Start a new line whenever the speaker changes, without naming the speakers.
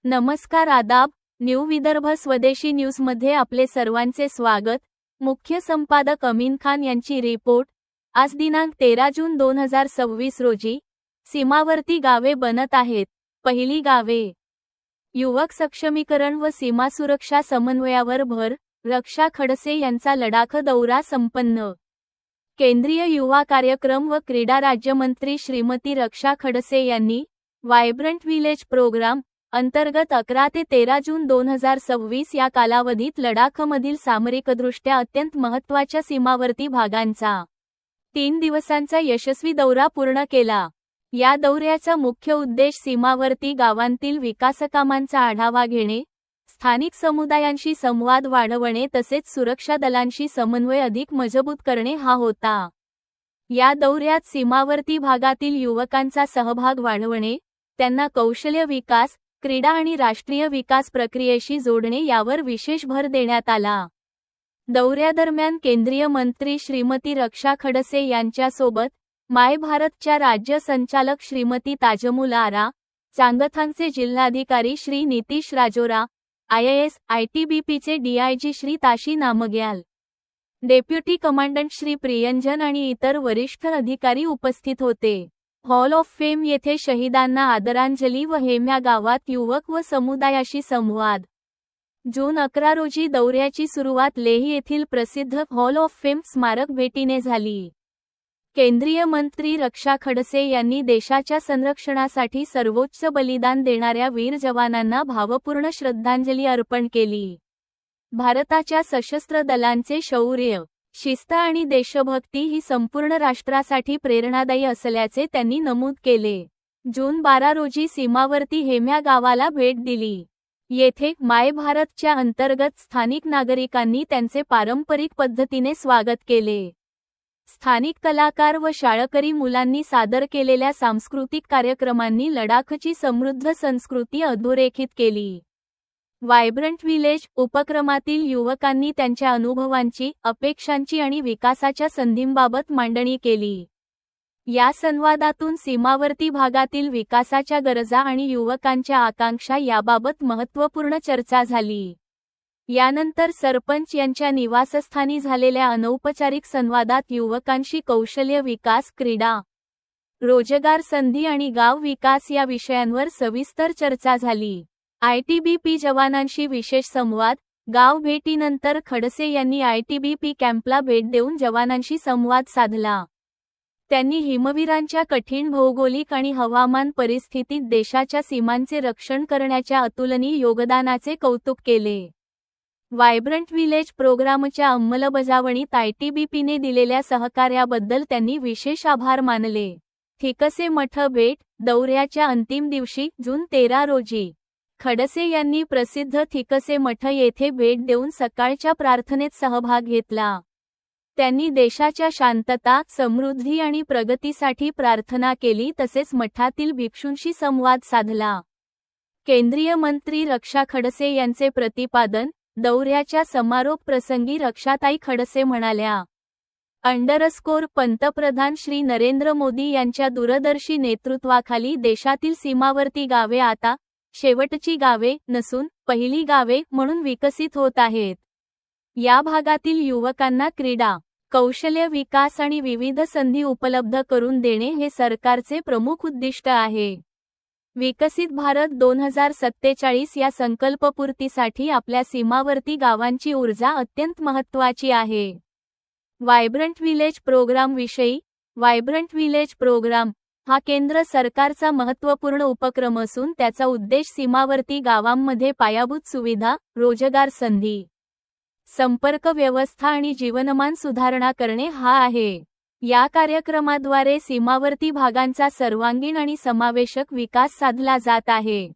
नमस्कार आदाब, न्यू विदर्भ स्वदेशी न्यूजमध्ये आपले सर्वांचे स्वागत। मुख्य संपादक अमीन खान यांची रिपोर्ट। आज दिनांक 13 जून 2026 रोजी सीमावर्ती गावे बनत आहेत। पहिली गावे। युवक सक्षमीकरण व सीमा सुरक्षा समन्वयावर भर, रक्षा खडसे यांचा लडाख दौरा संपन्न। केंद्रीय युवा कार्यक्रम व क्रीडा राज्यमंत्री श्रीमती रक्षा खडसे यांनी वायब्रंट विलेज प्रोग्राम अंतर्गत 11 ते 13 जून 2026 या कालावधीत लडाखमधील सामरिकदृष्ट्या अत्यंत महत्त्वाच्या सीमावर्ती भागांचा 3 दिवसांचा यशस्वी दौरा पूर्ण केला। या दौऱ्याचा मुख्य उद्देश सीमावर्ती गावांतील विकासकामांचा आढावा घेणे, स्थानिक समुदायांशी संवाद वाढवणे तसेच सुरक्षा दलांशी समन्वय अधिक मजबूत करणे हा होता। या दौऱ्यात सीमावर्ती भागातील युवकांचा सहभाग वाढवणे, त्यांना कौशल्य विकास, क्रीडा आणि राष्ट्रीय विकास प्रक्रियेशी जोडणे यावर विशेष भर देण्यात आला। दौऱ्यादरम्यान केंद्रीय मंत्री श्रीमती रक्षा खडसे यांच्यासोबत माय भारतच्या राज्य संचालक श्रीमती ताजमुल आरा, चांगथांगचे जिल्हाधिकारी श्री नितीश राजोरा, IAS ITBPचे DIG श्री ताशी नामग्याल, डेप्युटी कमांडंट श्री प्रियंजन आणि इतर वरिष्ठ अधिकारी उपस्थित होते। हॉल ऑफ फेम येथे शहीदांना आदरांजली व हेम्या गावात युवक व समुदायाशी संवाद। जून 11 रोजी दौऱ्याची सुरुवात लेह येथील प्रसिद्ध हॉल ऑफ फेम स्मारक भेटीने झाली। केंद्रीय मंत्री रक्षा खडसे यांनी देशाच्या संरक्षणासाठी सर्वोच्च बलिदान देणाऱ्या वीर जवानांना भावपूर्ण श्रद्धांजली अर्पण केली। भारताच्या सशस्त्र दलांचे शौर्य, शिस्त आणि देशभक्ती ही संपूर्ण राष्ट्रासाठी प्रेरणादायी असल्याचे त्यांनी नमूद केले। जून 12 रोजी सीमावर्ती हेम्या गावाला भेट दिली। येथे माय भारतच्या अंतर्गत स्थानिक नागरिकांनी त्यांचे पारंपरिक पद्धतीने स्वागत केले। स्थानिक कलाकार व शाळकरी मुलांनी सादर केलेल्या सांस्कृतिक कार्यक्रमांनी लडाखची समृद्ध संस्कृती अधोरेखित केली। वायब्रंट विलेज उपक्रमातील युवकांनी त्यांच्या अनुभवांची, अपेक्षांची आणि विकासाच्या संधींबाबत मांडणी केली। या संवादातून सीमावर्ती भागातील विकासाच्या गरजा आणि युवकांच्या आकांक्षा याबाबत महत्त्वपूर्ण चर्चा झाली। यानंतर सरपंच यांच्या निवासस्थानी झालेल्या अनौपचारिक संवादात युवकांशी कौशल्य विकास, क्रीडा, रोजगार संधी आणि गाव विकास या विषयांवर सविस्तर चर्चा झाली। ITBP जवानांशी विशेष संवाद। गाव भेटीनंतर खडसे यांनी ITBP कॅम्पला भेट देऊन जवानांशी संवाद साधला। त्यांनी हिमवीरांच्या कठीण भौगोलिक आणि हवामान परिस्थितीत देशाच्या सीमांचे रक्षण करण्याच्या अतुलनीय योगदानाचे कौतुक केले। वायब्रंट विलेज प्रोग्रामच्या अंमलबजावणीत ITBPने दिलेल्या सहकार्याबद्दल त्यांनी विशेष आभार मानले। थिकसे मठ भेट। दौऱ्याच्या अंतिम दिवशी जून 13 रोजी खडसे यांनी प्रसिद्ध थिकसे मठ येथे भेट देऊन सकाळच्या प्रार्थनेत सहभाग घेतला। त्यांनी देशाच्या शांतता, समृद्धी आणि प्रगतीसाठी प्रार्थना केली तसेच मठातील भिक्षूंशी संवाद साधला। केंद्रीय मंत्री रक्षा खडसे यांचे प्रतिपादन। दौऱ्याच्या समारोप प्रसंगी रक्षाताई खडसे म्हणाल्या, पंतप्रधान श्री नरेंद्र मोदी यांच्या दूरदर्शी नेतृत्वाखाली देशातील सीमावर्ती गावे आता शेवटची गावे नसून पहिली गावे म्हणून विकसित होत आहेत। या भागातील युवकांना क्रीडा, कौशल्य विकास आणि विविध संधी उपलब्ध करून देणे हे सरकारचे प्रमुख उद्दिष्ट आहे। विकसित भारत 2047 या संकल्पपूर्तीसाठी आपल्या सीमावर्ती गावांची ऊर्जा अत्यंत महत्त्वाची आहे। वायब्रंट विलेज प्रोग्राम विषयी। वायब्रंट विलेज प्रोग्राम हा केंद्र सरकारचा महत्त्वपूर्ण उपक्रम असून त्याचा उद्देश सीमावर्ती गावांमध्ये पायाभूत सुविधा, रोजगार संधी, संपर्क व्यवस्था आणि जीवनमान सुधारणा करणे हा आहे। या कार्यक्रमाद्वारे सीमावर्ती भागांचा सर्वांगीण आणि समावेशक विकास साधला जात आहे।